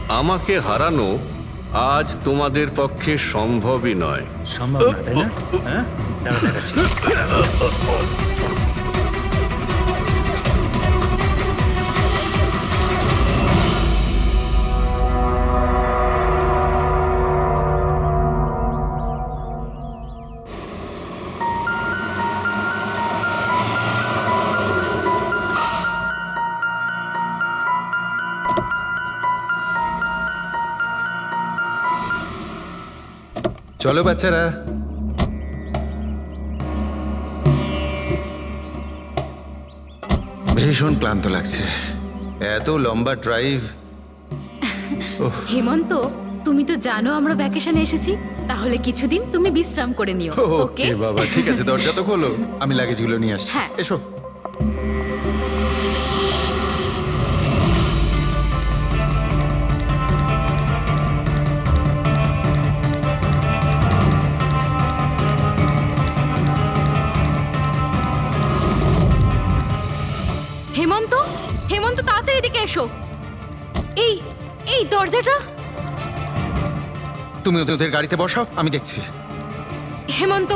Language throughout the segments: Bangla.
আমাকে হারানো আজ তোমাদের পক্ষে সম্ভবই নয়। সম্ভব না, তাই না? হ্যাঁ, দাঁড়া দেখাচ্ছি। চলো বাচ্চারা, ভীষণ ক্লান্ত লাগছে, এত লম্বা ড্রাইভ। হেমন্ত, তুমি তো জানো আমরা ভ্যাকেশনে এসেছি, তাহলে কিছুদিন তুমি বিশ্রাম করে নিও। ওকে ওকে বাবা, ঠিক আছে, দরজা তো খোলো, আমি লাগেজগুলো নিয়ে আসছি। হ্যাঁ। এসো। হেমন্ত, হেমন্ত তাড়াতাড়ি এদিকে এসো। এই এই দরজাটা। তুমি ওদের গাড়িতে বসাও, আমি দেখছি। হেমন্ত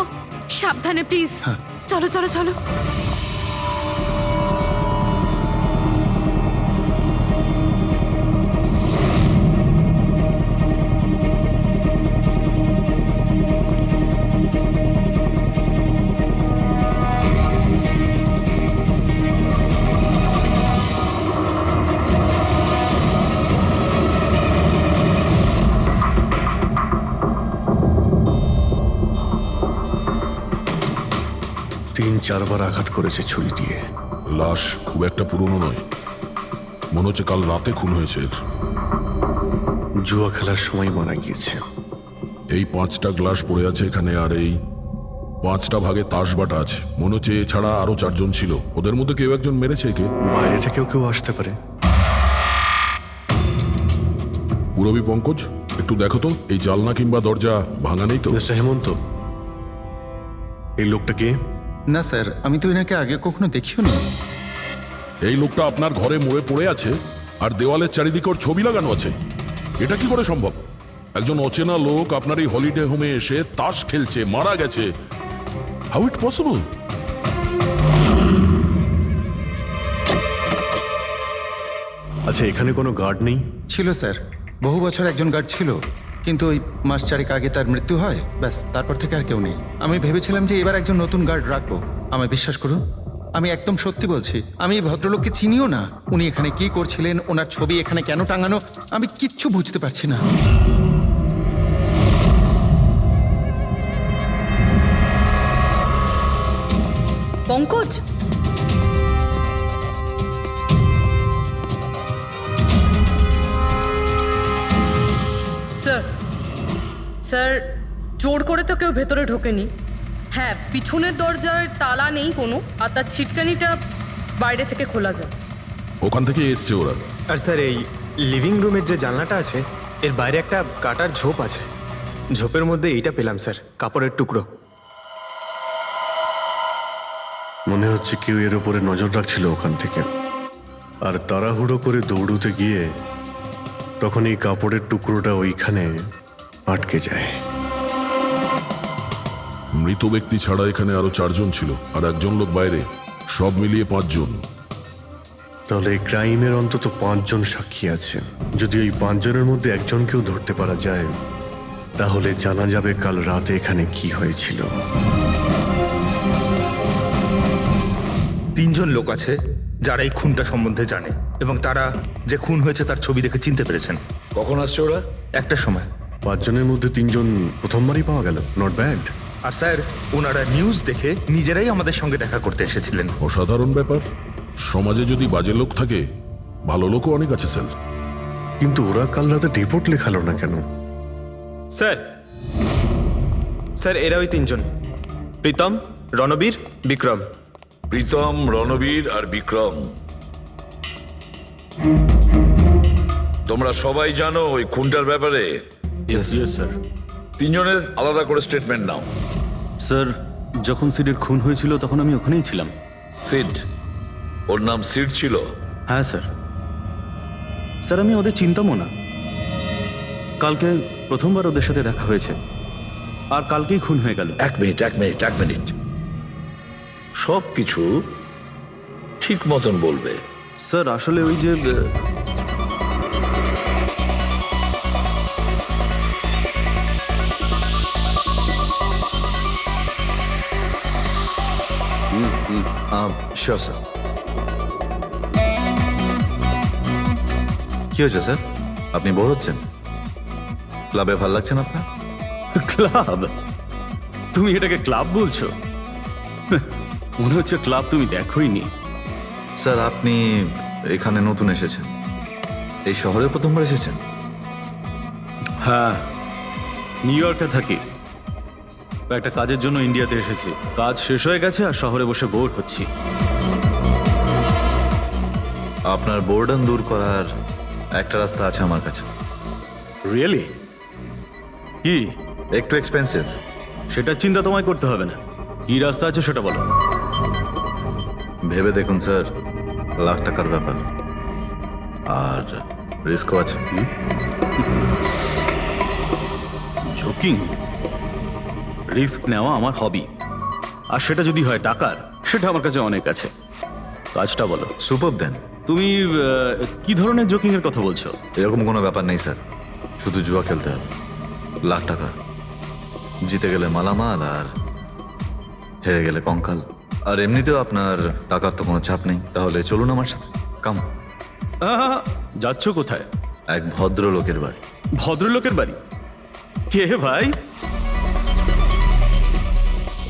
সাবধানে প্লিজ। হ্যাঁ। চলো চলো চলো। তিন চারবার আঘাত করেছে ছুরি দিয়ে। লাশ খুব একটা পুরনো নয়, মনে হচ্ছে কাল রাতে খুন হয়েছে এর। জুয়া খেলার সময় মারা গিয়েছে। এই 5টা গ্লাস পড়ে আছে এখানে, আর এই 5টা ভাগে তাস বাটা আছে। মনে হচ্ছে এছাড়া আরো 4 জন ছিল, ওদের মধ্যে কেউ একজন মেরেছে একে। বাইরে থেকেও কেউ আসতে পারে। পুরবী পঙ্কজ, একটু দেখো তো এই জালনা কিংবা দরজা ভাঙা নেই তো? মিস্টার হেমন্ত, এই লোকটা কে? না স্যার, আমি তো এনাকে আগে কখনো দেখিও নি। এই লোকটা আপনার ঘরে মরে পড়ে আছে, আর দেওয়ালের চারিদিকে ওর ছবি লাগানো আছে। এটা কি করে সম্ভব? একজন অচেনা লোক আপনার এই হলিডে হোমে এসে তাস খেলছে, মারা গেছে। How it possible? আচ্ছা, এখানে কোনো গার্ড নেই? ছিল স্যার, বহু বছর একজন গার্ড ছিল, কিন্তু ওই মাস চারেক আগে তার মৃত্যু হয়, ব্যাস তারপর থেকে আর কেউ নেই। আমি ভেবেছিলাম যে এবার একজন নতুন গার্ড রাখবো। আমায় বিশ্বাস করুন, আমি একদম সত্যি বলছি, আমি এই ভদ্রলোককে চিনিও না। উনি এখানে কি করছিলেন, ওনার ছবি এখানে কেন টাঙানো, আমি কিচ্ছু বুঝতে পারছি না। পঙ্কজ, স্যার স্যার জোর করে তো কেউ ভেতরে ঢোকেনি। হ্যাঁ, পিছনের দরজায় তালা নেই কোনো, আর তার ছিটকানিটা বাইরে থেকে খোলা যায়। ওখান থেকে এসছে ওরা। আর স্যার, এই লিভিং রুমের যে জানলাটা আছে, এর বাইরে একটা কাটার ঝোপ আছে। ঝোপের মধ্যে এইটা পেলাম স্যার, কাপড়ের টুকরো। মনে হচ্ছে কেউ এর উপরে নজর রাখছিল ওখান থেকে, আর তাড়াহুড়ো করে দৌড়ুতে গিয়ে তখন এই কাপড়ের টুকরোটা ওইখানে আটকে যায়। মৃত ব্যক্তি ছাড়া এখানে আরো 4 জন ছিল, আর একজন লোক বাইরে, সব মিলিয়ে 5 জন। তাহলে এই ক্রাইমের অন্তত 5 জন সাক্ষী আছে। যদি এই 5 জনের মধ্যে একজনকেও ধরতে পারা যায়, তাহলে জানা যাবে কাল রাতে এখানে কি হয়েছিল। 3 জন লোক আছে যারা এই খুনটা সম্বন্ধে জানে, এবং তারা যে খুন হয়েছে তার ছবি দেখে চিনতে পেরেছেন। কখন আসছে ওরা? একটা সময়। 5 জনের মধ্যে 3 জন প্রথমবারই পাওয়া গেল, নট ব্যাড। আর স্যার, ওনারা নিউজ দেখে নিজেরাই আমাদের সঙ্গে দেখা করতে এসেছিলেন। অসাধারণ ব্যাপার। সমাজে যদি বাজে লোক থাকে, ভালো লোকও অনেক আছে স্যার। কিন্তু ওরা কাল রাতে রিপোর্ট লেখালো না কেন? স্যার স্যার এরা ওই 3 জন, প্রীতম, রণবীর, বিক্রম। প্রীতম, রণবীর আর বিক্রম। তোমরা সবাই জানো ওই খুনটার ব্যাপারে? Yes sir. 3 জনের আলাদা করে স্টেটমেন্ট নাও। স্যার, যখন সিডের খুন হয়েছিল তখন আমি ওখানেই ছিলাম। সিড? ওর নাম সিড ছিল? হ্যাঁ স্যার। স্যার, আমি ওদের চিনতামও না। কালকে প্রথমবার ওদের সাথে দেখা হয়েছে আর কালকেই খুন হয়ে গেল। এক মিনিট সব কিছু ঠিক মতন বলবে। স্যার আসলে ওই যে শিওর স্যার। কি হয়েছে স্যার? আপনি বোর হচ্ছেন? ক্লাবে ভালো লাগছে না আপনার? ক্লাব? তুমি এটাকে ক্লাব বলছো? মনে হচ্ছে ক্লাব তুমি দেখোইনি। স্যার আপনি এখানে নতুন এসেছেন, এই শহরে প্রথমবার এসেছেন? হ্যাঁ, নিউ ইয়র্কে থাকি, একটা কাজের জন্য ইন্ডিয়াতে এসেছি। কাজ শেষ হয়ে গেছে আর শহরে বসে বোর হচ্ছি। আপনার বোর্ডন দূর করার একটা রাস্তা আছে আমার কাছে। রিয়েলি? কি? একটু এক্সপেন্সিভ। সেটা চিন্তা তোমায় করতে হবে না। কি রাস্তা আছে সেটা বলো। ভেবে দেখুন স্যার, লাখ টাকার ব্যাপার আর রিস্কও আছে। ঝুঁকি, রিস্ক নেওয়া আমার হবি, আর সেটা যদি হয় টাকার, সেটা আমার কাছে অনেক আছে। কাজটা বলো। সুপার দেন। তুমি কি ধরনের জোকিং এর কথা বলছো? এরকম কোনো ব্যাপার নেই স্যার, শুধু জুয়া খেলতে হবে। লাখ টাকা, জিতে গেলে মালামাল আর হেরে গেলে কঙ্কাল। আর এমনিতেও আপনার টাকার তো কোনো চাপ নেই। তাহলে চলুন আমার সাথে, কাম। যাচ্ছ কোথায়? এক ভদ্রলোকের বাড়ি। ভদ্রলোকের বাড়ি? কে ভাই?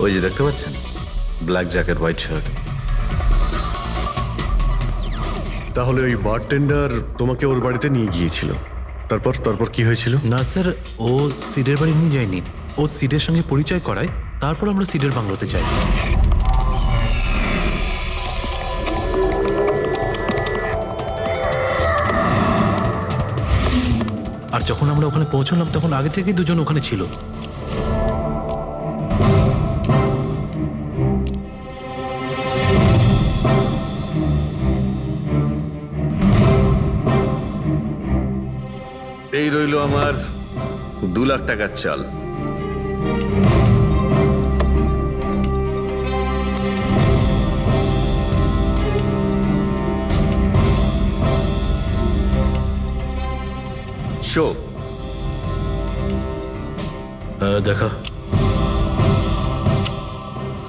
ওই যে দেখতে পাচ্ছেন, ব্ল্যাক জ্যাকেট হোয়াইট শার্ট। তাহলে ওই বারটেন্ডার তোমাকে ওর বাড়িতে নিয়ে গিয়েছিল, তারপর কি হয়েছিল? না স্যার, ও সিডের বাড়ি নিয়ে যায়নি, ও সিডের সঙ্গে পরিচয় করায়, তারপর আমরা সিডের বাংলোতে যাই। আর যখন আমরা ওখানে পৌঁছলাম তখন আগে থেকেই দুজন ওখানে ছিল। এই রইল আমার 2 লাখ টাকার চাল। শো দেখা,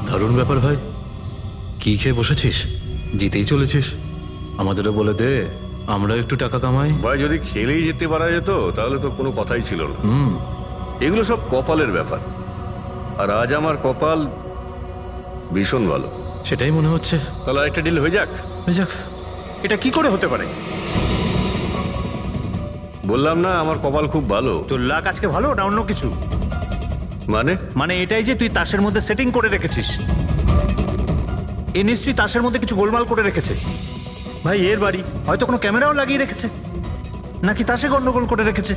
দারুণ ব্যাপার ভাই। কি খেয়ে বসেছিস? জিতেই চলেছিস। আমাদেরও বলে দে, আমরা একটু টাকা কামাই। ভাই, যদি খেলেই যেতে পারা যেত তাহলে তো কোনো কথাই ছিল না। এগুলো সব কপালের ব্যাপার, আর আজ আমার কপাল ভীষণ ভালো। সেটাই মনে হচ্ছে। তাহলে আরেকটা ডিল হয়ে যাক। হয়ে যাক। এটা কি করে হতে পারে? বললাম না আমার কপাল খুব ভালো। তোর লাক আজকে ভালো না অন্য কিছু? মানে এটাই যে তুই তাসের মধ্যে সেটিং করে রেখেছিস। এ নিশ্চয়ই তাসের মধ্যে কিছু গোলমাল করে রেখেছে। ভাই, এর বাড়ি হয়তো কোনো ক্যামেরাও লাগিয়ে রেখেছে, নাকি তাসে গন্ডগোল করে রেখেছে।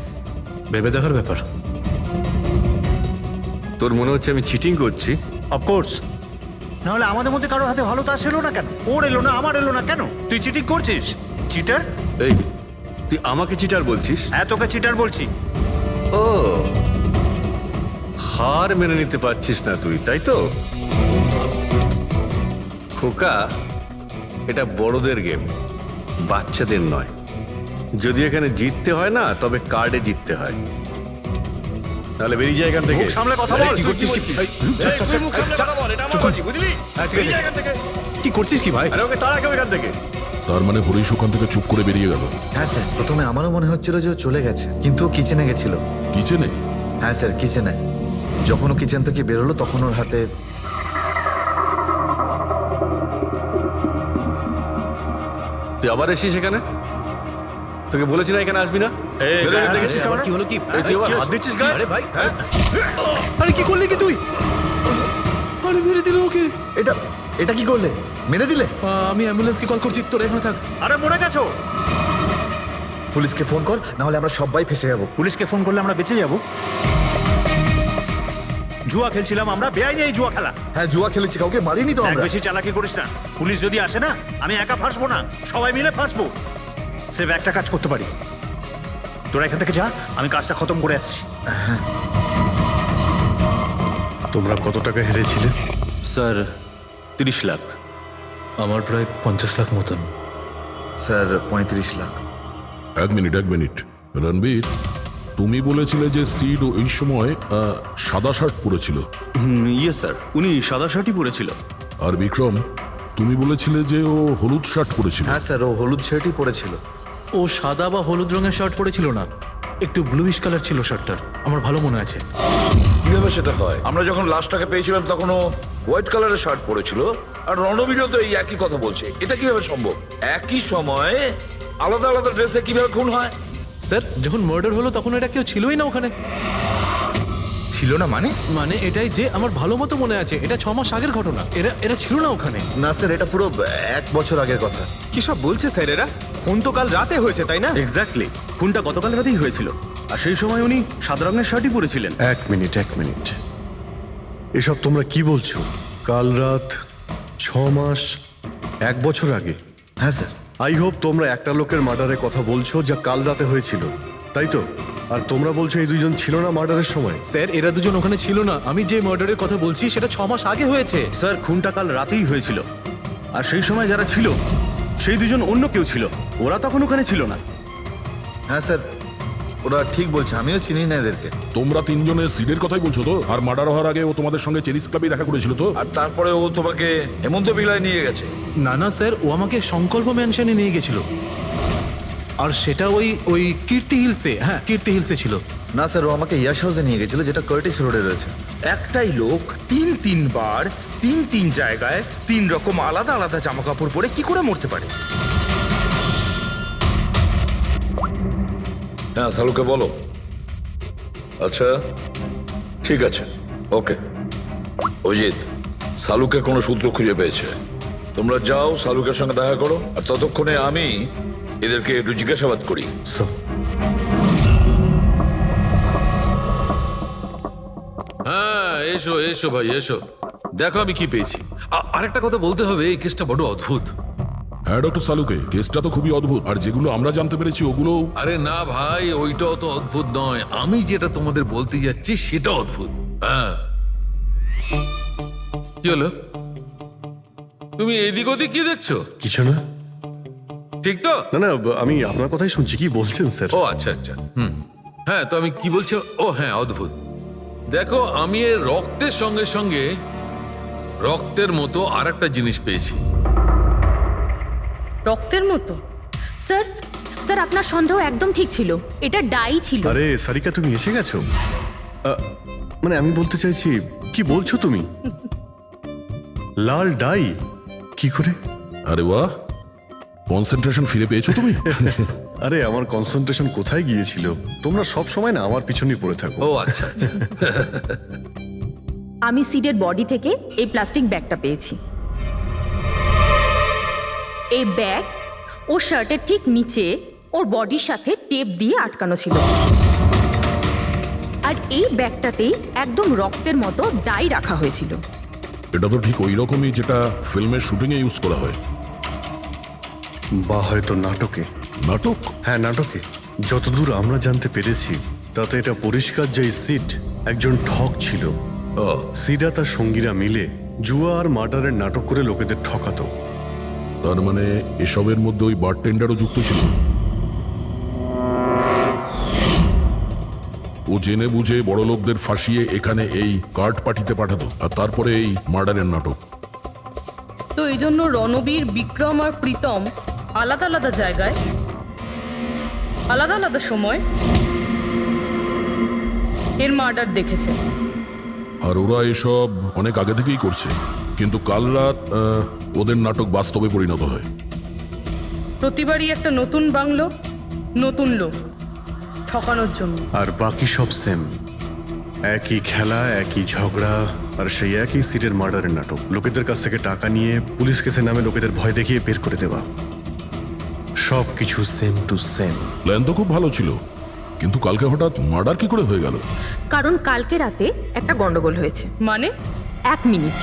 ভেবে দেখার ব্যাপার। তোর মনে হচ্ছে আমি চিটিং করছি? অফকোর্স, নাহলে আমাদের মধ্যে কারো হাতে ভালো তাস এলো না কেন? ওর এলো না, আমার এলো না কেন? তুই চিটিং করছিস, চিটার। এই, তুই আমাকে চিটার বলছিস? হ্যাঁ, তোকে চিটার বলছি। ও, হার মেনে নিতে পারছিস না তুই, তাই তো? খোকা, এটা বড়দের গেম, বাচ্চাদের নয়। যদি এখানে জিততে হয় না, তবে কার্ডে জিততে হয়। তাহলে বেরিয়ে যায় এখান থেকে। মুখ সামলে কথা বল। কি করছিস? তুই মুখ সামলে কথা বল, এটা আমার বাড়ি, বুঝলি? বেরিয়ে যা এখান থেকে। কি করছিস কি ভাই? আরে ওকে তাড়া কেউ এখান থেকে। তার মানে হরিশ ওখান থেকে চুপ করে বেরিয়ে গেল? হ্যাঁ স্যার, প্রথমে আমারও মনে হচ্ছিল যে ও চলে গেছে, কিন্তু ও কিচেনে গেছিল। কিচেনে? হ্যাঁ স্যার, কিচেনে। যখন ও কিচেন থেকে বেরোলো তখন ওর হাতে তুই আবার এসিস এখানে? তোকে বলেছি না এখানে আসবি না? বেরো এখান থেকে। কি হলো কি? এই, তুই আবার হাত দিচ্ছিস গায়ে? আরে ভাই, হ্যাঁ? আরে কি করলি কি তুই? আরে মেরে দিল ওকে। এটা কি করলে? মেরে দিলে? আমি অ্যাম্বুলেন্সকে কল করছি, তোরা এখানে থাক। আরে মরে গেছো? পুলিশকে ফোন কর, না হলে আমরা সবাই ফেসে যাবো। পুলিশকে ফোন করলে আমরা বেঁচে যাব? জুয়া খেলছিলাম আমরা, বেআইনি এই জুয়া খেলা। হ্যাঁ, জুয়া খেলেছি, কাউকে মারিনি তো আমরা। বেশি চালাকি করিস না। পুলিশ যদি আসে না, আমি একা ফাঁসবো না, সবাই মিলে ফাঁসবো। সেভ একটা কাজ করতে পারি, তোরা এখান থেকে যা, আমি কাজটা খতম করে আসছি। তোমরা কত টাকা হেরেছিলে? স্যার 30 লাখ। আমার প্রায় 50 লাখ মতন। স্যার 35 লাখ। এক মিনিট রণবীর, তুমি বলেছিলে যে সিড ওই সময় সাদা শার্ট পরেছিল, ইয়ে স্যার, উনি সাদা শার্টই পরেছিল। আর বিক্রম, তুমি বলেছিলে যে ও হলুদ শার্ট পরেছিল। হ্যাঁ স্যার, ও হলুদ শার্টই পরেছিল। ও সাদা বা হলুদ রঙের শার্ট পরেছিল না, একটু ব্লুইশ কালার ছিল শার্টটার, আমার ভালো মনে আছে। কিভাবে সেটা হয়? আমরা যখন লাশটাকে পেয়েছিলাম তখন ও হোয়াইট কালারের শার্ট পরেছিল, আর রণবীরও তো এই একই কথা বলছে। এটা কিভাবে সম্ভব? একই সময়ে আলাদা আলাদা ড্রেসে কিভাবে খুন হয়? স্যার, যখন মার্ডার হলো তখন এটা কেউ ছিলই না ওখানে। ছিল না মানে? মানে এটাই যে আমার ভালো মতো মনে আছে, এটা 6 মাস আগের ঘটনা। এরা ছিল না ওখানে। না স্যার, এটা পুরো 1 বছর আগের কথা। কি সব বলছে স্যার এরা? খুন তো কাল রাতে হয়েছে, তাই না? এক্স্যাক্টলি, খুনটা গতকাল রাতেই হয়েছিল। আর সেই সময় উনি সাদা রঙের শার্টই পরেছিলেন। এক মিনিট, এসব তোমরা কি বলছো? কাল রাত, 6 মাস, 1 বছর আগে? হ্যাঁ স্যার। আই হোপ তোমরা একটা লোকের মার্ডারের কথা বলছো যা কাল রাতে হয়েছিল, তাই তো? আর তোমরা বলছো এই দুইজন ছিল না মার্ডারের সময়? স্যার, এরা দুজন ওখানে ছিল না। আমি যে মার্ডারের কথা বলছি সেটা 6 মাস আগে হয়েছে। স্যার, খুনটা কাল রাতেই হয়েছিল। আর সেই সময় যারা ছিল সেই দুজন অন্য কেউ ছিল, ওরা তখন ওখানে ছিল না। হ্যাঁ স্যার, ওরা ঠিক বলছে, আমিও চিনি না এদেরকে। তোমরা তিনজনের সিডের কথাই বলছো তো? আর মার্ডার হওয়ার আগে ও তোমাদের সঙ্গে চেরিস ক্লাবে দেখা করেছিল তো? আর তারপরে ও তোমাকে হেমন্ত বিলায় নিয়ে গেছে। না স্যার, ও আমাকে সংকল্প ম্যানশনে নিয়ে গেছিল। আর সেটা ওই কীর্তি হিলসে, হ্যাঁ কীর্তি হিলসে ছিল। না স্যার, ও আমাকে ইয়াশ হাউসে নিয়ে গেছিল, যেটা কার্টিস রোডে রয়েছে। একটাই লোক তিনবার 3 জায়গায় 3 রকম আলাদা আলাদা জামা কাপড় পরে কি করে মরতে পারে? হ্যাঁ, সালুকে বলো। আচ্ছা, ঠিক আছে, ওকে। অজিত, সালুকে কোনো সূত্র খুঁজে পেয়েছে। তোমরা যাও, সালুকের সঙ্গে দেখা করো, আর ততক্ষণে আমি এদেরকে একটু জিজ্ঞাসাবাদ করি। হ্যাঁ, এসো ভাই, এসো। দেখো আমি কি পেয়েছি। আরেকটা কথা বলতে হবে, এই কেসটা বড় অদ্ভুত। হ্যাঁ ডক্টর সালুকে, কেসটা তো খুবই অদ্ভুত, আর যেগুলো আমরা জানতে পেরেছি ওগুলো। আরে না ভাই, ওইটাও তো অদ্ভুত নয়, আমি যেটা তোমাদের বলতে যাচ্ছি সেটা অদ্ভুত। হ্যাঁ, কি হলো? তুমি এদিক ওদিক কি দেখছো? কিছু না। ঠিক তো? না, আমি আপনার কথাই শুনছি। কি বলছেন স্যার? ও আচ্ছা, হ্যাঁ, তো আমি কি বলছি? ও হ্যাঁ, অদ্ভুত। দেখো, আমি এর রক্তের সঙ্গে সঙ্গে রক্তের মতো আর একটা জিনিস পেয়েছি। রক্তের মতো? স্যার আপনার সন্দেহ একদম ঠিক ছিল, এটা ডাই ছিল। আরে সারিকা, তুমি এসে গেছো? মানে আমি বলতে চাইছি, কি বলছো তুমি? লাল ডাই? কি করে? আরে বাহ, কনসেন্ট্রেশন ফিরে পেয়েছো তুমি? আরে আমার কনসেন্ট্রেশন কোথায় গিয়েছিল? তোমরা সব সময় না আমার পিছনেই পড়ে থাকো। ও আচ্ছা। আমি সিডের বডি থেকে এই প্লাস্টিক ব্যাগটা পেয়েছি। এই ব্যাগ ওর শার্টের ঠিক নিচে ওর বডির সাথে টেপ দিয়ে আটকানো ছিল। আর এই ব্যাগটাতেই একদম রক্তের মতো ডাই রাখা হয়েছিল। এটা তো ঠিক ওই রকমই যেটা ফিল্মের শুটিং এ ইউজ করা হয়। বা হয়তো নাটকে। নাটক? হ্যাঁ, নাটকে। যতদূর আমরা জানতে পেরেছি তাতে এটা পরিষ্কার যে সিড একজন ঠক ছিল। সিডা তার সঙ্গীরা মিলে জুয়া আর মার্ডারের নাটক করে লোকেদের ঠকাতো। তার মানে এসবের মধ্যে ওই বারটেন্ডারও যুক্ত ছিল। ও জেনে বুঝে বড় লোকদের ফাঁসিয়ে এখানে এই কার্ড পাঠিতে পাঠাতো, আর তারপরে এই মার্ডারের নাটক। তো এই জন্য রণবীর, বিক্রম আর প্রীতম আলাদা আলাদা জায়গায় আলাদা আলাদা সময় এর মার্ডার দেখেছে। আর ওরা এসব অনেক আগে থেকেই করছে, কিন্তু কাল রাত ওদের নাটক বাস্তবে পরিণত হয়। প্রতিবারই একটা নতুন বাংলো, নতুন লোক ঠকানোর জন্য। আর বাকি সব সেম, একই খেলা, একই ঝগড়া, আর সেই একই সিটের মার্ডারের নাটক। লোকেদের কাছ থেকে টাকা নিয়ে পুলিশ কেসের নামে লোকেদের ভয় দেখিয়ে বের করে দেওয়া। সব কিছু সেম টু সেম। প্ল্যান তো খুব ভালো ছিল, কিন্তু কালকে হঠাৎ মার্ডার কি করে হয়ে গেল? কারণ কালকে রাতে একটা গন্ডগোল হয়েছে। মানে? 1 মিনিট।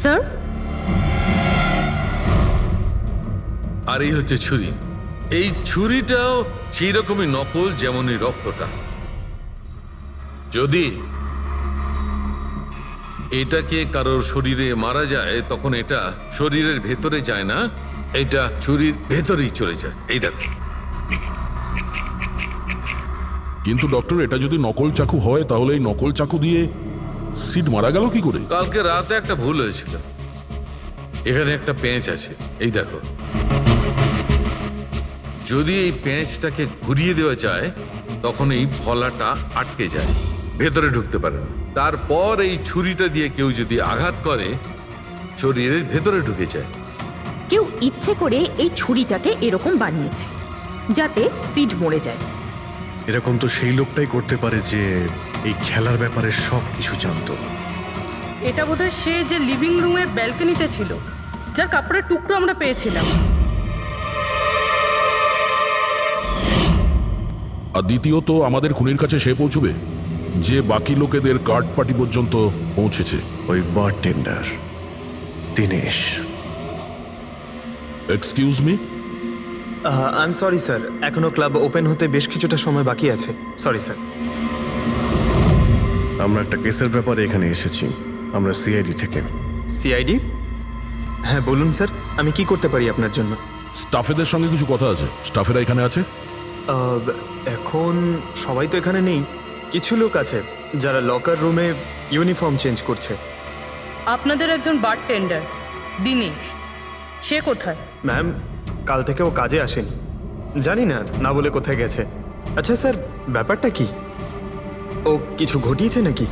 স্যার, আর এই হচ্ছে ছুরি। এই ছুরিটাও সেই রকমই নকল যেমনই রক্তটা। যদি এটাকে কারোর শরীরে মারা যায় তখন এটা শরীরের ভেতরে যায় না, এটা ছুরির ভেতরেই চলে যায়। এই দেখো। কিন্তু ডক্টর, এটা যদি নকল চাকু হয় তাহলে এই নকল চাকু দিয়ে সিড মারা গেল কি করে? কালকে রাতে একটা ভুল হয়েছিল। এখানে একটা পেঁচ আছে, এই দেখো। যদি এই পেঁচটাকে ঘুরিয়ে দেওয়া যায় তখন এই ফলাটা আটকে যায়, ভেতরে ঢুকতে পারে না। তারপর এই ছুরিটা দিয়ে কেউ যদি আঘাত করে শরীরের ভেতরে ঢুকে যায়। কেউ ইচ্ছে করে এই ছুরিটাকে এরকম বানিয়েছে যাতে সিড মরে যায়। এরকম তো সেই লোকটাই করতে পারে যে এই খেলার ব্যাপারে সব কিছু জানতো। এটা বোধহয় সে যে লিভিং রুমের ব্যালকনিতে ছিল, যার কাপড়ের টুকরো আমরা পেয়েছিলাম। আর দ্বিতীয়ত, আমাদের খুনির কাছে সে পৌঁছবে যে বাকি লোকেদের কার্ড পার্টি পর্যন্ত পৌঁছেছে। ওই bartender Dinesh. Excuse me? I am sorry sir, এখনো ক্লাব ওপেন হতে বেশ কিছুটা সময় বাকি আছে। Sorry sir. আমরা একটা কেসের ব্যাপারে এখানে এসেছি। আমরা সিআইডি থেকে। সিআইডি? হ্যাঁ বলুন স্যার, আমি কি করতে পারি আপনার জন্য? স্টাফেদের সঙ্গে কিছু কথা আছে। স্টাফেরা এখানে আছে? এখন সবাই তো এখানে নেই, কিছু লোক আছে যারা লকার রুমে ইউনিফর্ম চেঞ্জ করছে। আপনাদের একজন বারটেন্ডার দিনেশ, সে কোথায়? ম্যাম, কাল থেকে ও কাজে আসেনি, জানি না না বলে কোথায় গেছে। আচ্ছা স্যার, ব্যাপারটা কি? ও কিছু ঘটিয়েছে নাকি?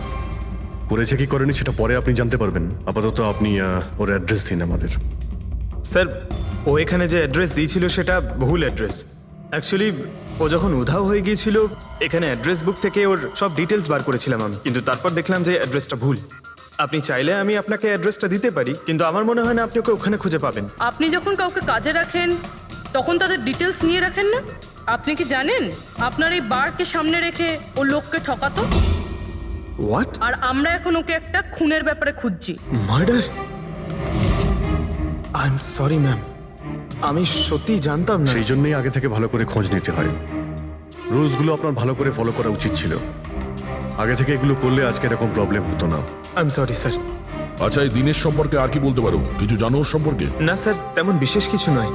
করেছে কি করেনি সেটা পরে আপনি জানতে পারবেন। আপাতত আপনি ওর অ্যাড্রেস দিন আমাদের। স্যার, ও এখানে যে অ্যাড্রেস দিয়েছিল সেটা ভুল অ্যাড্রেস। অ্যাকচুয়ালি ও যখন উধাও হয়ে গিয়েছিল এখানে অ্যাড্রেস বুক থেকে ওর সব ডিটেলস বার করেছিলাম আমি, কিন্তু তারপর দেখলাম যে অ্যাড্রেসটা ভুল। আপনি চাইলে আমি আপনাকে অ্যাড্রেসটা দিতে পারি, কিন্তু আমার মনে হয় না আপনি ওকে ওখানে খুঁজে পাবেন। আপনি যখন কাউকে কাজে রাখেন তখন তাদের ডিটেলস নিয়ে রাখেন না? আপনি কি জানেন আপনার এই বারকে সামনে রেখে ও লোককে ঠকাতো? হোয়াট? আর আমরা এখন ওকে একটা খুনের ব্যাপারে খুঁজছি। Murder? I am sorry ma'am, আমি সত্যি জানতাম না। সেই জন্যই আগে থেকে ভালো করে খোঁজ নিতে হয়। রুলসগুলো আপনার ভালো করে ফলো করা উচিত ছিল। আগে থেকে এগুলো করলে আজকে এরকম প্রবলেম হতো না। I am sorry sir. আচ্ছা, এই দিনের সম্পর্কে আর কি বলতে পারো? কিছু জানো ওর সম্পর্কে? না স্যার, তেমন বিশেষ কিছু নয়,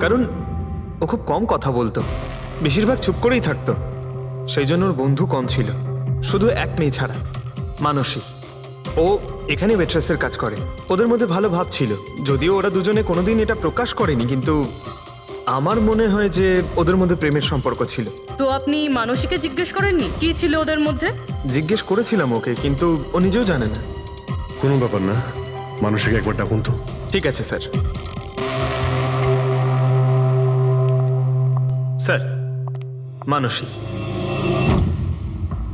কারণ ও খুব কম কথা বলতো, বেশিরভাগ চুপ করেই থাকতো। সেই জন্য ওর বন্ধু কম ছিল, শুধু এক মেয়ে ছাড়া, মানসী। ও এখানে ওয়েট্রেসের কাজ করে। ওদের মধ্যে ভালো ভাব ছিল, যদিও ওরা দুজনে কোনোদিন এটা প্রকাশ করেনি, কিন্তু আমার মনে হয় যে ওদের মধ্যে প্রেমের সম্পর্ক ছিল। তো আপনি মানসীকে জিজ্ঞেস করেননি কি ছিল ওদের মধ্যে? জিজ্ঞেস করেছিলাম ওকে, কিন্তু ও নিজেও জানে না। কোনো ব্যাপার না, মানুষকে একবার ডাকুন তো। ঠিক আছে স্যার। স্যার, মানসী।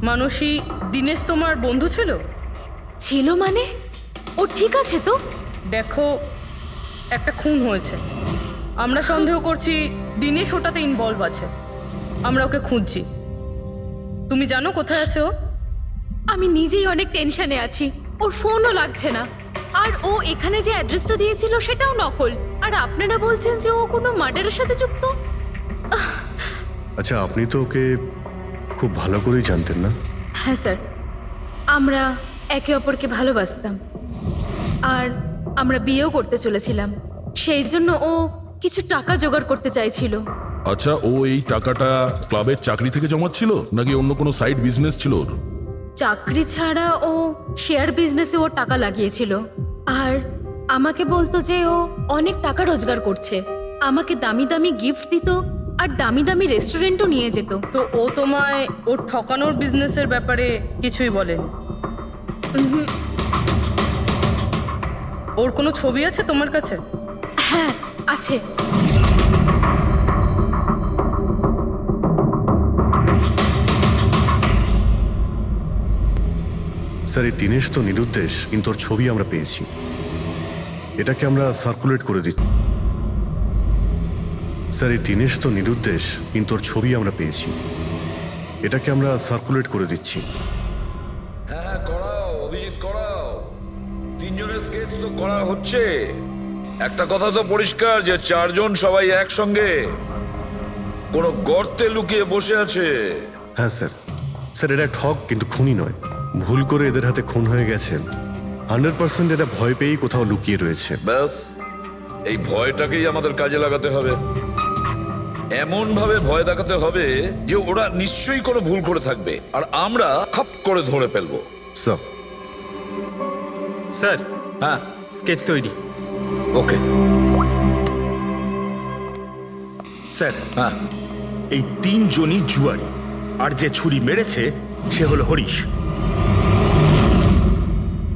মানসী, দিনেশ তোমার বন্ধু ছিল? ছিল মানে? ও ঠিক আছে তো? দেখো, একটা খুন হয়েছে, আমরা সন্দেহ করছি দিনেশ ওটাতে ইনভলভ আছে। আমরা ওকে খুঁজছি। তুমি জানো কোথায় আছে ও? আমি নিজেই অনেক টেনশনে আছি, ওর ফোনও লাগছে না। আর ও এখানে যে অ্যাড্রেসটা দিয়েছিল সেটাও নকল। আর আপনারা বলছেন যে ও কোনো মার্ডারের সাথে যুক্ত? আচ্ছা, আপনি তো ওকে খুব ভালো করেই জানতেন না? হ্যাঁ স্যার, আমরা একে অপরকে ভালোবাসতাম আর আমরা বিয়েও করতে চলেছিলাম। সেই জন্য ও কিছু টাকা জোগাড় করতে চাইছিল। আচ্ছা, ও এই টাকাটা ক্লাবের চাকরি থেকে জমাচ্ছিল নাকি অন্য কোনো সাইড বিজনেস ছিল ওর? চাকরি ছাড়া ও শেয়ার বিজনেসে ও টাকা লাগিয়েছিল। আর আমাকে বলতো যে ও অনেক টাকা রোজগার করছে, আমাকে দামি দামি গিফট দিত আর দামি দামি রেস্টুরেন্টও নিয়ে যেত। তো ও তোমায় ওর ঠকানোর বিজনেসের ব্যাপারে কিছুই বলেনি? ওর কোনো ছবি আছে তোমার কাছে? হ্যাঁ আছে। স্যার, এই দিনেশ তো নিরুদ্দেশ, কিন্তু ওর ছবি আমরা পেয়েছি। এটাকে আমরা সার্কুলেট করে দিচ্ছি। স্যার, এই দিনেশ তো নিরুদ্দেশ, কিন্তু ওর ছবি আমরা পেয়েছি। এটাকে আমরা সার্কুলেট করে দিচ্ছি। হ্যাঁ, করাও অভিজিৎ, করাও। তিনজনের স্কেচ তো করা হচ্ছে। একটা কথা তো পরিষ্কার যে চারজন সবাই একসঙ্গে কোনো গর্তে লুকিয়ে বসে আছে। হ্যাঁ স্যার, স্যার এটা ঠক কিন্তু খুনি নয়। ভুল করে এদের হাতে খুন হয়ে গেছেন। 100% এটা ভয় পেয়েই কোথাও লুকিয়ে রয়েছে। ব্যাস, এই ভয়টাকেই আমাদের কাজে লাগাতে হবে। এমন ভাবে ভয় দেখাতে হবে যে ওরা নিশ্চয়ই কোনো ভুল করে থাকবে আর আমরা খপ করে ধরে ফেলবো। স্যার, স্যার, হ্যাঁ স্কেচ তৈরি। ওকে স্যার, হ্যাঁ, এই 3 জনই জুয়ারি, আর যে ছুরি মেরেছে সে হলো হরিশ।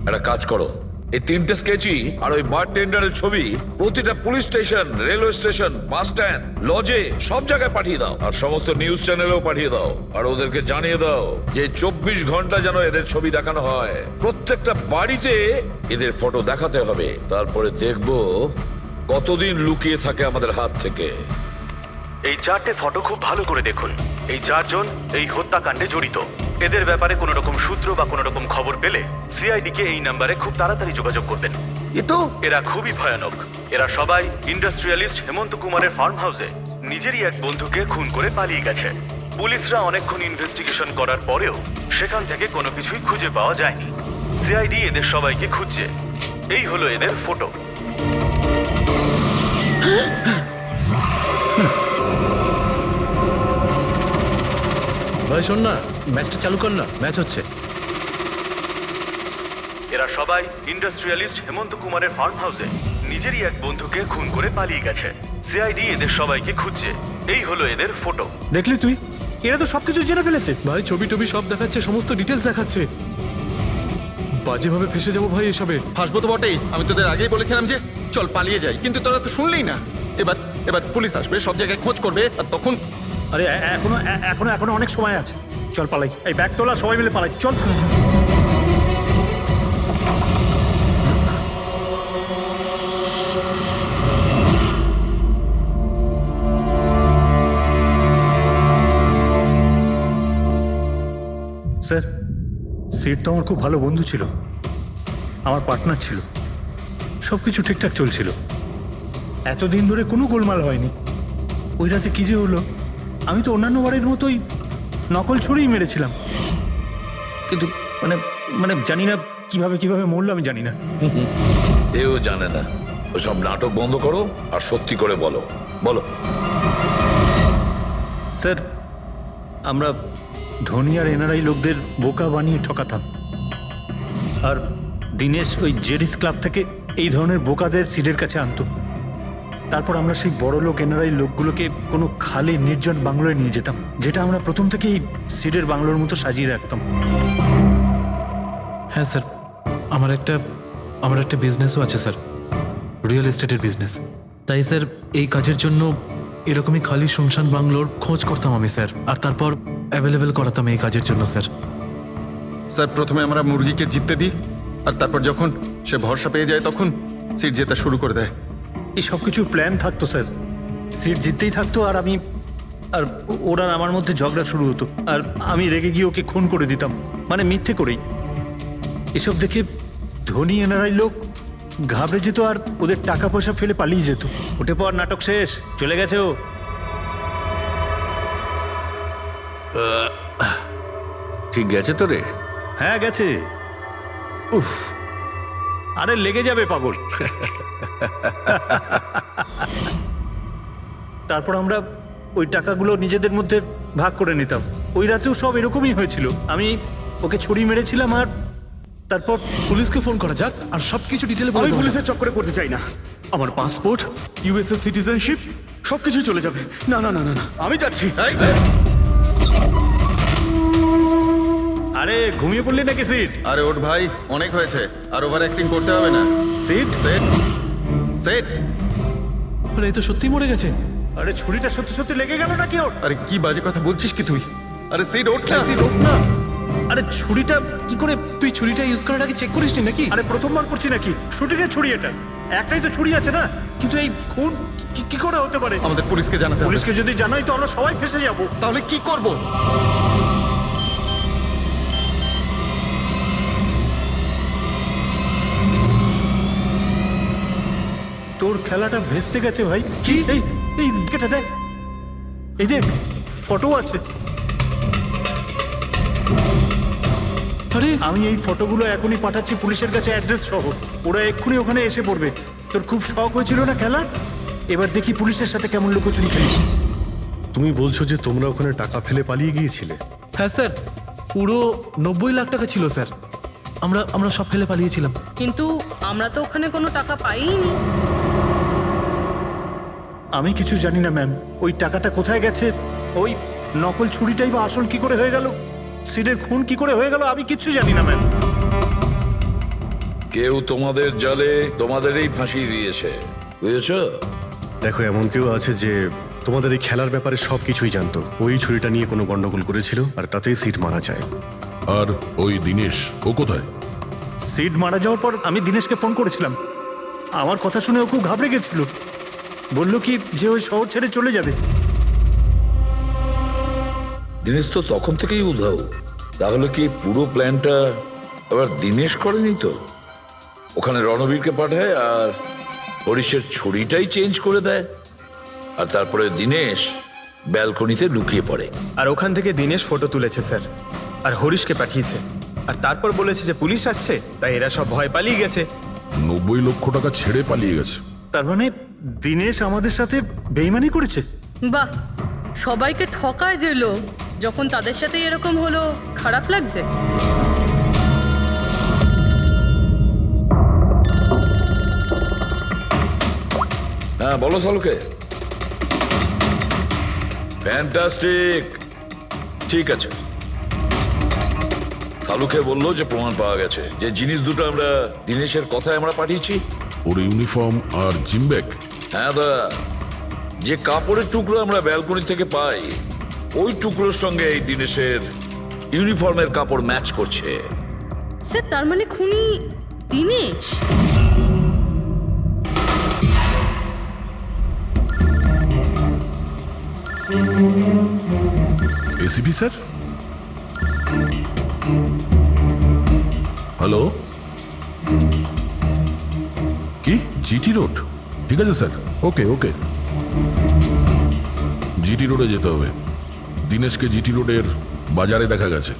একটা কাজ করো, এই 3টে স্কেচই আর ওই বারটেন্ডারের ছবি প্রতিটা police station, railway station, bus stand, লজে সব জায়গায় পাঠিয়ে দাও আর সমস্ত নিউজ চ্যানেলেও পাঠিয়ে দাও আর ওদেরকে জানিয়ে দাও যে 24 ঘন্টা যেন এদের ছবি দেখানো হয়। প্রত্যেকটা বাড়িতে এদের ফটো দেখাতে হবে। তারপরে দেখবো কতদিন লুকিয়ে থাকে আমাদের হাত থেকে। এই 4টে ফটো খুব ভালো করে দেখুন। এই 4 জন এই হত্যাকাণ্ডে জড়িত। এদের ব্যাপারে কোনো রকম সূত্র বা কোনো রকম খবর পেলে সিআইডি কে এই নাম্বারে খুব তাড়াতাড়ি যোগাযোগ করবেন। এরা খুবই ভয়ানক। এরা সবাই ইন্ডাস্ট্রিয়ালিস্ট হেমন্ত কুমারের ফার্ম হাউসে নিজেরই এক বন্ধুকে খুন করে পালিয়ে গেছে। পুলিশরা অনেকক্ষণ ইনভেস্টিগেশন করার পরেও সেখান থেকে কোনো কিছুই খুঁজে পাওয়া যায়নি। সিআইডি এদের সবাইকে খুঁজছে। এই হলো এদের ফটো। ভাই শোন না, ম্যাচটা চালু কর না, ম্যাচ হচ্ছে। এরা সবাই ইন্ডাস্ট্রিয়ালিস্ট হেমন্ত কুমারের ফার্ম হাউসে নিজেরই এক বন্ধুকে খুন করে পালিয়ে গেছে। সিআইডি এদের সবাইকে খুঁজছে। এই হলো এদের ফটো। দেখলি তুই, এরা তো সবকিছু জেনে ফেলেছে। ভাই ছবি টবি সব দেখাচ্ছে, সমস্ত ডিটেলস দেখাচ্ছে। বাজেভাবে ফেসে যাবো ভাই এসবে। হাসবো তো বটেই। আমি তোদের আগেই বলেছিলাম যে চল পালিয়ে যাই, কিন্তু তোরা তো শুনলেই না। এবার এবার পুলিশ আসবে, সব জায়গায় খোঁজ করবে, আর তখন আরে এখনো অনেক সময় আছে। চল পালাই। এই ব্যাগ তোলা, সবাই মিলে পালাই। চল। স্যার, সিট তো আমার খুব ভালো বন্ধু ছিল, আমার পার্টনার ছিল, সব কিছু ঠিকঠাক চলছিল। এতদিন ধরে কোনো গোলমাল হয়নি। ওই রাতে কি যে হলো, আমি তো অন্যান্য বারের মতোই নকল ছুরিই মেরেছিলাম, কিন্তু মানে মানে জানি না কিভাবে মরলো, আমি জানি না। এও জানে না। ওসব নাটক বন্ধ করো আর সত্যি করে বলো। বলো। স্যার, আমরা ধনী আর এনআরআই লোকদের বোকা বানিয়ে ঠকাতাম, আর দিনেশ ওই জেডিস ক্লাব থেকে এই ধরনের বোকাদের সিডের কাছে আনতো। তারপর আমরা সেই বড় লোক এনআরআই লোকগুলোকে কোনো খালি নির্জন বাংলোয় নিয়ে যেতাম, যেটা আমরা প্রথম থেকেই সিডের বাংলোর মতো সাজিয়ে রাখতাম। হ্যাঁ স্যার, আমার একটা বিজনেসও আছে স্যার, রিয়েল এস্টেটের বিজনেস। তাই স্যার এই কাজের জন্য এরকমই খালি শুনশান বাংলোর খোঁজ করতাম আমি স্যার, আর তারপর অ্যাভেলেবেল করাতাম এই কাজের জন্য স্যার। স্যার প্রথমে আমরা মুরগিকে জিততে দিই, আর তারপর যখন সে ভরসা পেয়ে যায় তখন সিট জেতা শুরু করে দেয়। এই সব কিছুর প্ল্যান থাকতো স্যার, সিট জিততেই থাকতো, আর ওরা আমার মধ্যে ঝগড়া শুরু হতো, আর আমি রেগে গিয়ে ওকে খুন করে দিতাম, মানে মিথ্যে করেই। এসব দেখে ধনী এনআরআই লোক ঘাবড়ে যেত আর ওদের টাকা পয়সা ফেলে পালিয়ে যেত। ওঠে পর, নাটক শেষ, চলে গেছে ও। ঠিক গেছে তো রে? হ্যাঁ গেছে। উফ, আরে লেগে যাবে পাগল। তারপর আমরা ওই টাকাগুলো নিজেদের মধ্যে ভাগ করে নিতাম। ওই রাতেও সব এরকমই হয়েছিল। আমি ওকে ছুরি মেরেছিলাম, আর তারপর পুলিশকে ফোন করা যাক আর সবকিছু ডিটেলে আমি পুলিশের চক্করে করতে চাই না। আমার পাসপোর্ট, ইউএসএ সিটিজেনশিপ সবকিছুই চলে যাবে। না না না না না, আমি যাচ্ছি। আরে ঘুমিয়ে পড়লি নাকি সিট? আরে ওঠ ভাই, অনেক হয়েছে, আর ওভার অ্যাক্টিং করতে হবে না। Sit set set. আরে এই তো সত্যি মরে গেছে। আরে ছুরিটা সত্যি সত্যি লেগে গেল নাকি ওর? আরে কি বাজে কথা বলছিস কি তুই? আরে সিট ওঠ না, সিট ওঠ না। আরে ছুরিটা কি করে? তুই ছুরিটা ইউজ করার আগে চেক করিসনি নাকি? আরে প্রথমবার করছি নাকি? শুটিংয়ের ছুরি এটা, একটাই তো ছুরি আছে না, কিন্তু এই খুন কি করে হতে পারে? আমাদের পুলিশকে জানাতে হবে। পুলিশকে যদি জানাই তো আমরা সবাই ফেসে যাবো। তাহলে কি করব? তোর খেলাটা ভেস্তে গেছে ভাই। কি এই এই এটা দেখ, এই দেখ ফটো আছে। আরে আমি এই ফটোগুলো এখনই পাঠাচ্ছি পুলিশের কাছে অ্যাড্রেস সহ, ওরা এক্ষুনি ওখানে এসে পড়বে। তোর খুব শখ হয়েছিল না খেলার, এবার দেখি পুলিশের সাথে কেমন লুকোচুরি খেলিস। তুমি বলছো যে তোমরা ওখানে টাকা ফেলে পালিয়ে গিয়েছিলে? হ্যাঁ স্যার, পুরো 90 লাখ টাকা ছিল স্যার। আমরা সব ফেলে পালিয়েছিলাম। কিন্তু আমরা তো ওখানে কোনো টাকা পাইনি। আমি কিছু জানি না ম্যাম, ওই টাকাটা কোথায় গেছে, ওই নকল ছুরিটাই বা আসল কি করে হয়ে গেল, সিডের খুন কি করে হয়ে গেল, আমি কিচ্ছু জানি না ম্যাম। কেউ তোমাদের জালে তোমাদেরই ফাঁসি দিয়েছে, বুঝেছো? দেখো, এমন কেউ আছে যে তোমাদের এই খেলার ব্যাপারে সব কিছুই জানতো। ওই ছুরিটা নিয়ে কোনো গন্ডগোল করেছিল আর তাতেই সিট মারা যায়। আর ওই দিনেশ, ও কোথায়? সিড মারা যাওয়ার পর আমি দিনেশকে ফোন করেছিলাম, আমার কথা শুনে ও খুব ঘাবড়ে গেছিল, বলল কি যে ওই শহর ছেড়ে চলে যাবে। দিনেশ তো তখন থেকেই উধাও। তাহলে কি পুরো প্ল্যানটা আবার দিনেশ করেনি তো? ওখানে রণবীরকে পাঠায় আর হরিশের ছুরিটাই চেঞ্জ করে দেয়, আর তারপরে দিনেশ ব্যালকনিতে লুকিয়ে পড়ে। আর ওখান থেকে দিনেশ ফটো তুলেছে স্যার, আর হরিশকে পাঠিয়েছে, আর তারপর বলেছে যে পুলিশ আসছে, তাই এরা সব ভয় পালিয়ে গেছে। 90 লক্ষ টাকা ছেড়ে পালিয়ে গেছে। তার মানে দিনেশ আমাদের সাথে বেইমানি করেছে। বাহ, সবাইকে ঠকায় যে লোক, যখন তাদের সাথে এরকম হলো খারাপ লাগছে। হ্যাঁ বলো সালুকে। ফ্যান্টাস্টিক, ঠিক আছে। সালুকে বললো যে প্রমাণ পাওয়া গেছে, যে জিনিস দুটো আমরা দিনেশের কথায় আমরা পাঠিয়েছি। ওর ইউনিফর্ম আর জিমব্যাগ। হ্যাঁ দা, যে কাপড়ের টুকরো আমরা ব্যালকনি থেকে পাই, ওই টুকরোর সঙ্গে এই দিনেশের ইউনিফর্মের কাপড় ম্যাচ করছে। স্যার, তার মানে খুনি দিনেশ? ACP sir, hello. কি জিটি রোড? ঠিক আছে স্যার, ওকে ওকে। জিটি রোডে যেতে হবে। দিনেশকে জিটি রোডের বাজারে দেখা গেছে।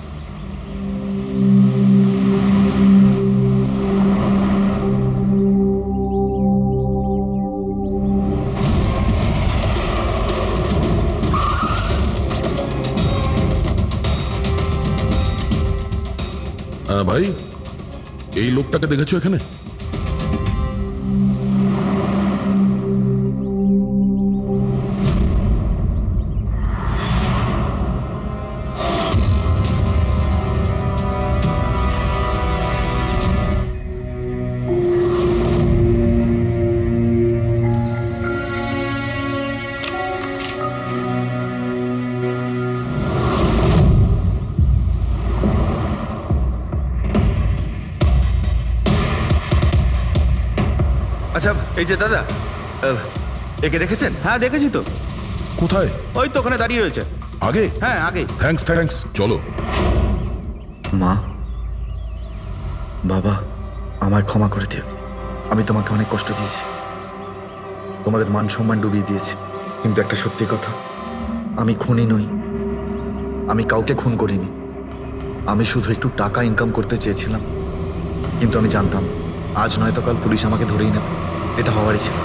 ভাই, এই লোকটাকে দেখেছো এখানে? আচ্ছা, এই যে দাদা, একে দেখেছেন? হ্যাঁ দেখেছি তো। কোথায়? ওই তো ওখানে দাঁড়িয়ে রয়েছে। আগে? হ্যাঁ আগে। থ্যাঙ্কস থ্যাঙ্কস, চলো। মা, বাবা, আমায় ক্ষমা করে দিও। আমি তোমাকে অনেক কষ্ট দিয়েছি, তোমাদের মান সম্মান ডুবিয়ে দিয়েছি। কিন্তু একটা সত্যি কথা, আমি খুনি নই, আমি কাউকে খুন করিনি। আমি শুধু একটু টাকা ইনকাম করতে চেয়েছিলাম, কিন্তু আমি জানতাম আজ নয়তো কাল পুলিশ আমাকে ধরেই নেবে। এটা হওয়ারই ছিল।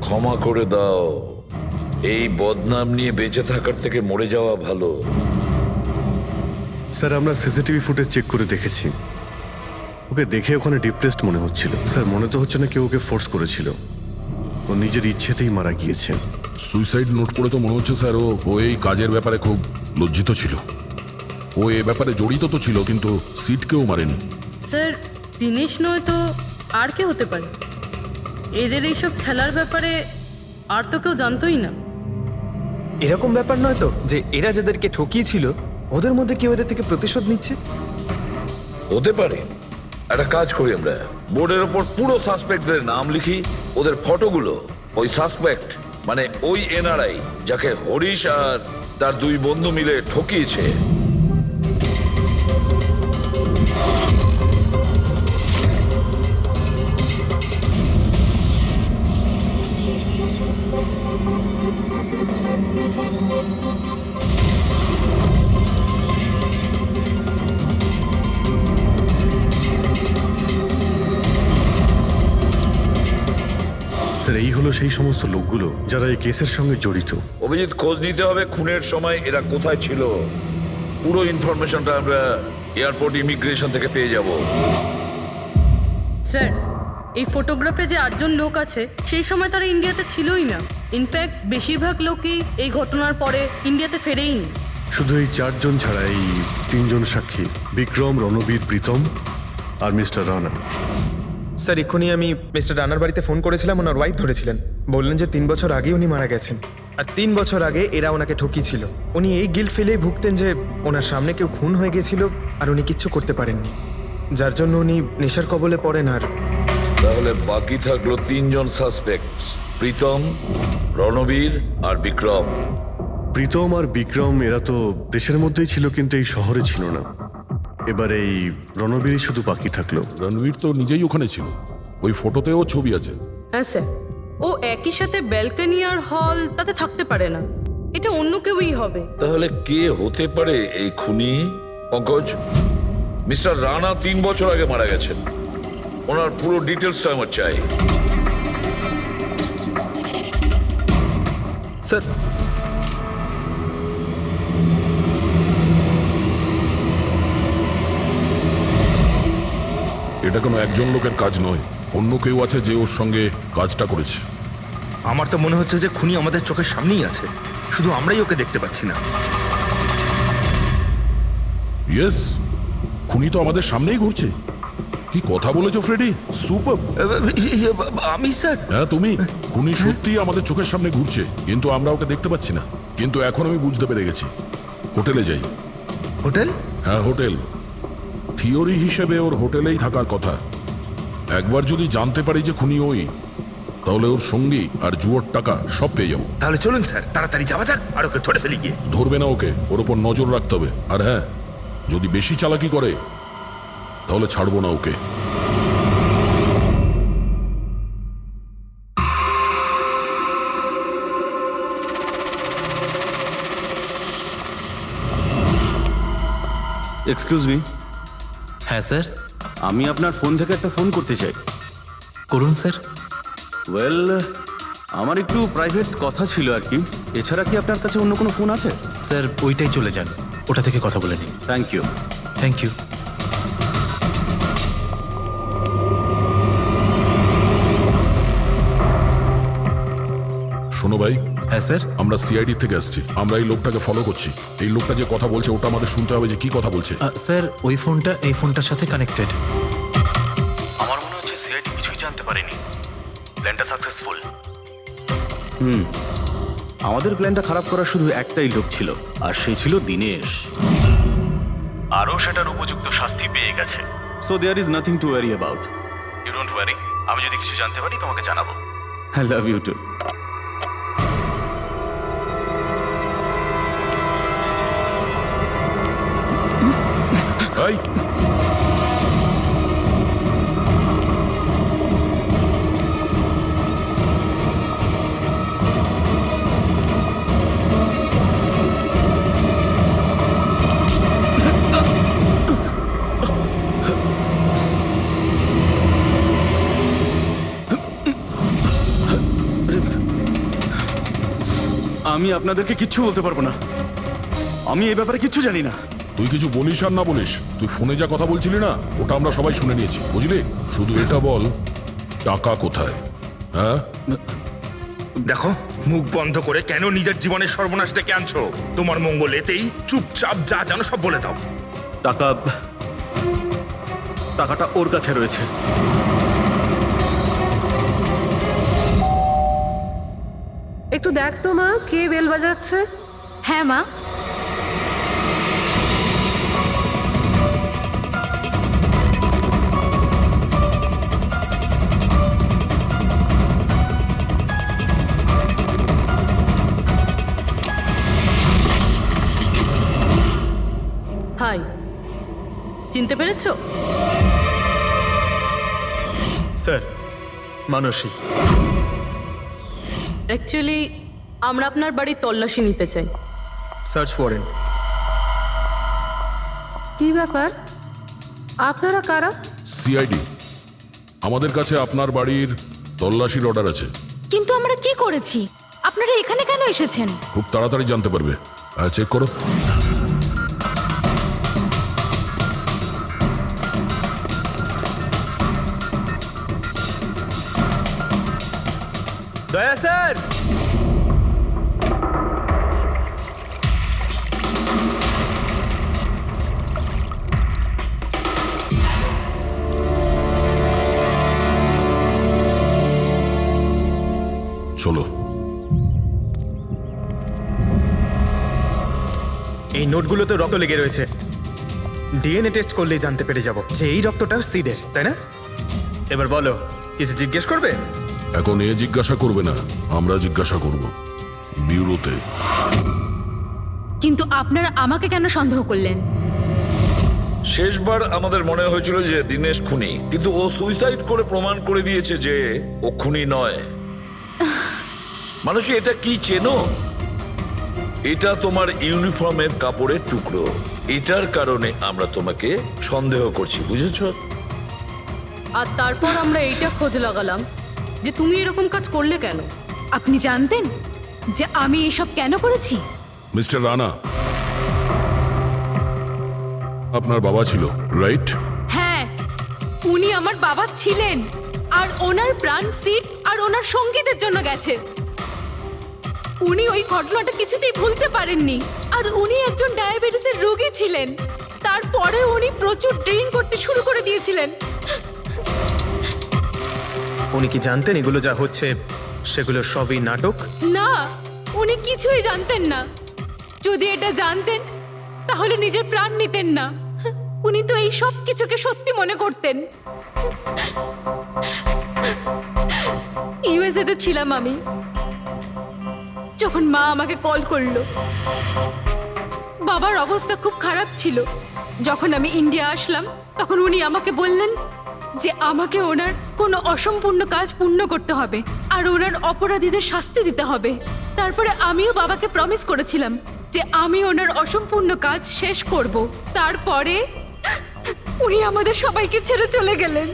ক্ষমা করে দাও। এই বদনাম নিয়ে বেঁচে থাকার থেকে মরে যাওয়া ভালো। স্যার, আমরা সিসিটিভি ফুটেজ চেক করে দেখেছি, ওকে দেখে ওখানে ডিপ্রেসড মনে হচ্ছিল। স্যার, মনে তো হচ্ছে না কেউ ওকে ফোর্স করেছিল, ও নিজের ইচ্ছেতেই মারা গিয়েছে। সুইসাইড নোট পড়ে তো মনে হচ্ছে স্যার ও এই কাজের ব্যাপারে খুব লজ্জিত ছিল। ও এ ব্যাপারে জড়িত তো ছিল, কিন্তু সিটকেও মারেনি। স্যার, দিনেশ নয় তো আর কে হতে পারে? এদের এইসব খেলার ব্যাপারে আর তো কেউ জানতোই না। এরকম ব্যাপার নয় তো যে এরা যাদেরকে ঠকিয়েছিল ওদের মধ্যে কেউ এদের থেকে প্রতিশোধ নিচ্ছে? হতে পারে। একটা কাজ করি আমরা, বোর্ডের ওপর পুরো সাসপেক্টদের নাম লিখি, ওদের ফটোগুলো ওই সাসপেক্ট মানে ওই এনআরআই যাকে হরিশ আর তার দুই বন্ধু মিলে ঠকিয়েছে স্যার এই হলো সেই সমস্ত লোকগুলো যারা এই কেসের সঙ্গে জড়িত। অভিজিৎ, খোঁজ নিতে হবে খুনের সময় এরা কোথায় ছিল। পুরো ইনফরমেশনটা আমরা এয়ারপোর্ট ইমিগ্রেশন থেকে পেয়ে যাব। স্যার, এই ফটোগ্রাফে যে 8জন লোক আছে সেই সময় তারা ইন্ডিয়াতে ছিলই না। ইনফ্যাক্ট বেশিরভাগ লোকই এই ঘটনার পরে ইন্ডিয়াতে ফেরেইনি। শুধু এই 4 জন ছাড়া এই 3 জন সাক্ষী, বিক্রম, রণবীর, প্রীতম আর মিস্টার রানা। স্যার এক্ষুনি আমি মিস্টার রানার বাড়িতে ফোন করেছিলাম, ওনার ওয়াইফ ধরেছিলেন। বললেন যে 3 বছর আগে উনি মারা গেছেন, আর 3 বছর আগে এরা ওনাকে ঠকিয়েছিল। উনি এই গিল্ট ফেলেই ভুগতেন যে ওনার সামনে কেউ খুন হয়ে গেছিল আর উনি কিচ্ছু করতে পারেননি, যার জন্য উনি নেশার কবলে পড়েন। আর তাহলে বাকি থাকলো 3 জন সাসপেক্ট, প্রীতম, রণবীর আর বিক্রম। প্রীতম আর বিক্রম এরা তো দেশের মধ্যেই ছিল কিন্তু এই শহরে ছিল না। এবার এই রণবীরই শুধু বাকি থাকলো। রণবীর তো নিজেই ওখানে ছিল, ওই ফটোতেও ছবি আছে। হ্যাঁ স্যার, ও একই সাথে ব্যালকনি আর হল তাতে থাকতে পারে না, এটা অন্য কেউই হবে। তাহলে কে হতে পারে এই খুনি? পঙ্কজ, মিস্টার রানা 3 বছর আগে মারা গেছেন, ওনার পুরো ডিটেলসটা আমার চাই। স্যার এটা কোনো একজন লোকের কাজ নয়, অন্য কেউ আছে যে ওর সঙ্গে কাজটা করেছে। আমার তো মনে হচ্ছে যে খুনি আমাদের চোখের সামনেই আছে, শুধু আমরাই ওকে দেখতে পাচ্ছি না। ইয়েস, খুনি তো আমাদের সামনেই ঘুরছে। কি কথা বলেছো ফ্রেডি, সুপার। আমি স্যার? হ্যাঁ তুমি। খুনি সত্যিই আমাদের চোখের সামনে ঘুরছে, কিন্তু আমরা ওকে দেখতে পাচ্ছি না। কিন্তু এখন আমি বুঝতে পেরে গেছি। হোটেলে যাই। হোটেল? হ্যাঁ হোটেল। থিওরি হিসেবে ওর হোটেলেই থাকার কথা। একবার যদি জানতে পারি যে খুনি ওই, তাহলে ওর সঙ্গী আর জুয়োর টাকা সব পেয়ে যাবো। তাহলে চলুন স্যার, তাড়াতাড়ি যাওয়া যাক আর ওকে ধরে ফেলি গিয়ে। ধরবে না ওকে, ওর ওপর নজর রাখতে হবে। আর হ্যাঁ, যদি বেশি চালাকি করে তাহলে ছাড়বো না ওকে। Excuse me. হ্যাঁ স্যার। আমি আপনার ফোন থেকে একটা ফোন করতে চাই। করুন স্যার। ওয়েল, আমার একটু প্রাইভেট কথা ছিল আর কি। এছাড়া কি আপনার কাছে অন্য কোনো ফোন আছে? স্যার ওইটাই চলে যান, ওটা থেকে কথা বলে নিন। Thank you. Thank you. শোনো ভাই। হ্যাঁ স্যার। আমরা সিআইডি থেকে আসছি, আমরা এই লোকটাকে ফলো করছি। এই লোকটা যে কথা বলছে ওটা আমাদের শুনতে হবে যে কি কথা বলছে। স্যার ওই ফোনটা এই ফোনটার সাথে কানেক্টেড। আমার মনে হচ্ছে সিআইডি কিছুই জানতে পারেনি। প্ল্যানটা সাকসেসফুল। আমাদের প্ল্যানটা খারাপ করার শুধু একটাই লোক ছিল, আর সেই ছিল দিনেশ। আরও সেটার উপযুক্ত শাস্তি পেয়ে গেছে। So there is nothing to worry about. You don't worry. আমি যদি কিছু জানতে পারি তোমাকে জানাবো। I love you too. এই আমি আপনাদেরকে কিচ্ছু বলতে পারবো না। আমি এই ব্যাপারে কিচ্ছু জানি না। তুই কিছু বলিস আর না বলিস, তুই ফোনে যা কথা বলছিলি না ওটা আমরা সবাই শুনে নিয়েছি, বুঝলি? শুধু এটা বল, টাকা কোথায়? হ্যাঁ দেখো, মুখ বন্ধ করে কেন নিজের জীবনের সর্বনাশ ডেকে আনছো? তোমার মঙ্গল এতেই, চুপচাপ যা জানো সব বলে দাও। টাকাটা ওর কাছে রয়েছে। একটু দেখ তো মা, কে বেল বাজাচ্ছে? হ্যাঁ মা। হাই, চিনতে পেরেছো? স্যার, মানসী। অ্যাকচুয়ালি আমরা আপনার বাড়ির তল্লাশি নিতে চাই। Search warrant. কি ব্যাপার? আপনারা কারা? সিআইডি, আমাদের কাছে আপনার বাড়ির তল্লাশির অর্ডার আছে। কিন্তু আমরা কি করেছি? আপনারা এখানে কেন এসেছেন? খুব তাড়াতাড়ি জানতে পারবে। চেক করো। দয়া স্যার। চলো। এই নোটগুলোতে রক্ত লেগে রয়েছে। ডিএনএ টেস্ট করলেই জানতে পেরে যাব যে এই রক্তটা সিডের, তাই না? এবার বলো, কিছু জিজ্ঞেস করবে? এখন এ জিজ্ঞাসা করবে না, আমরা জিজ্ঞাসা করব ব্যুরোতে। কিন্তু আপনারা আমাকে কেন সন্দেহ করলেন? শেষবার আমাদের মনে হয়েছিল যে দিনেশ খুনি, কিন্তু ও সুইসাইড করে প্রমাণ করে দিয়েছে যে ও খুনি নয়। মানুষ এটা কি চেনো? এটা তোমার ইউনিফর্মের কাপড়ের টুকরো। এটার কারণে আমরা তোমাকে সন্দেহ করছি, বুঝেছো? আর তারপর আমরা এইটা খোঁজ লাগালাম যে তুমি এরকম কাজ করলে কেন। আপনি জানতেন যে আমি এসব কেন করেছি? মিস্টার রানা, আপনার বাবা ছিল, রাইট? হ্যাঁ, উনি আমার বাবা ছিলেন। আর ওনার প্রাণ সিট আর ওনার সঙ্গীতের জন্য গেছে। উনি ওই ঘটনাটা কিছুতেই ভুলতে পারেননি। আর উনি একজন ডায়াবেটিসের রোগী ছিলেন। তারপরে উনি প্রচুর ড্রিঙ্ক করতে শুরু করে দিয়েছিলেন। উনি কি জানতেন এগুলো যা হচ্ছে সেগুলো সবই নাটক? না, উনি কিছুই জানতেন না। যদি এটা জানতেন তাহলে নিজের প্রাণ নিতেন না। উনি তো এই সব কিছুকে সত্যি মনে করতেন। ইউএসএ তে ছিলাম আমি, যখন মা আমাকে কল করলো। বাবার অবস্থা খুব খারাপ ছিল। যখন আমি ইন্ডিয়া আসলাম তখন উনি আমাকে বললেন যে আমাকে ওনার কোনো অসম্পূর্ণ কাজ পূর্ণ করতে হবে আর ওনার অপরাধীদের শাস্তি দিতে হবে। তারপরে আমিও বাবাকে প্রমিস করেছিলাম যে আমি ওনার অসম্পূর্ণ কাজ শেষ করব। তারপরে উনি আমাদের সবাইকে ছেড়ে চলে গেলেন।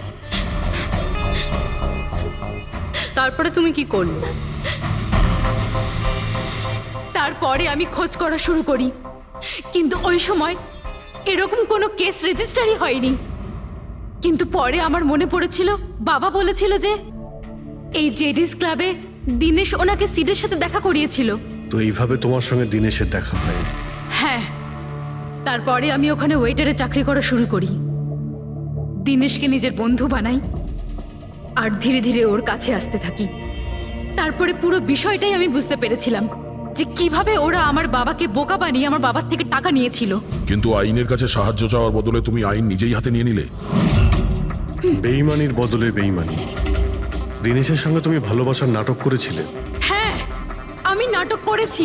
তারপরে তুমি কি করলে? তারপরে আমি খোঁজ করা শুরু করি, কিন্তু ওই সময় এরকম কোনো কেস রেজিস্টারই হয়নি। কিন্তু পরে আমার মনে পড়েছিল বাবা বলেছিল যে এই জেডিস ক্লাবে দিনেশ ওনাকে সিডের সাথে দেখা করিয়েছিল। তো এইভাবে তোমার সঙ্গে দিনেশের দেখা হয়? হ্যাঁ, তারপরে আমি ওখানে ওয়েটারে চাকরি করা শুরু করি। দিনেশকে নিজের বন্ধু বানাই আর ধীরে ধীরে ওর কাছে আসতে থাকি। তারপরে পুরো বিষয়টাই আমি বুঝতে পেরেছিলাম যে কিভাবে ওরা আমার বাবাকে বোকা বানিয়ে আমার বাবার থেকে টাকা নিয়েছিল। কিন্তু আইনের কাছে সাহায্য চাওয়ার বদলে তুমি আইন নিজেই হাতে নিয়ে নিলে। বেইমানির বদলে বেইমানি। দিনেশের সঙ্গে তুমি ভালোবাসার নাটক করেছিলে। হ্যাঁ, আমি নাটক করেছি।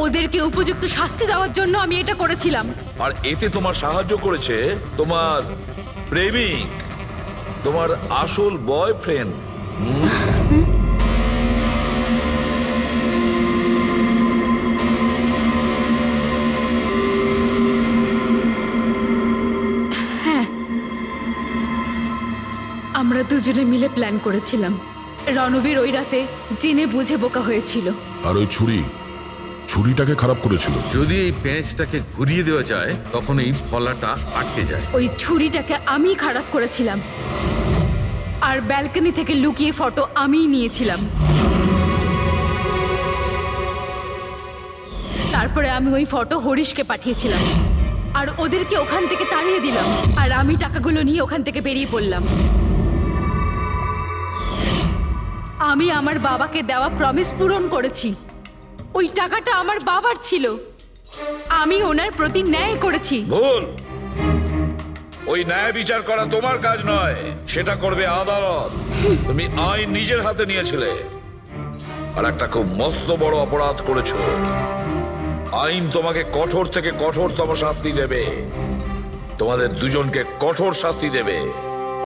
ওদেরকে উপযুক্ত শাস্তি দেওয়ার জন্য আমি এটা করেছিলাম। আর এতে তোমার সাহায্য করেছে তোমার প্রেমিক, তোমার আসল বয়ফ্রেন্ড। হ্যাঁ, আমরা দুজনে মিলে প্ল্যান করেছিলাম। রণবীর ওই রাতে জেনে বুঝে বোকা হয়েছিল। আর ওই ছুরিটাকে খারাপ করেছিল। যদি এই পেঁচটাকে ঘুরিয়ে দেওয়া যায় তখন এই ফলাটা আটকে যায়। ওই ছুরিটাকে আমি খারাপ করেছিলাম আর ব্যালকনি থেকে লুকিয়ে ফটো আমিই নিয়েছিলাম। তারপরে আমি ওই ফটো হরিশকে পাঠিয়েছিলাম আর ওদেরকে ওখান থেকে তাড়িয়ে দিলাম। আর আমি টাকাগুলো নিয়ে ওখান থেকে বেরিয়ে পড়লাম। আমি আমার বাবাকে দেওয়া প্রমিস পূরণ করেছি। ওই টাকাটা আমার বাবার ছিল, আমি ওনার প্রতি ন্যায় করেছি। ভুল। ওই ন্যায় বিচার করা তোমার কাজ নয়, সেটা করবে আদালত। তুমি আইন নিজের হাতে নিয়েছিলে আর একটা খুব মস্ত বড় অপরাধ করেছো। আইন তোমাকে কঠোর থেকে কঠোরতম শাস্তি দেবে, তোমাদের দুজনকে কঠোর শাস্তি দেবে।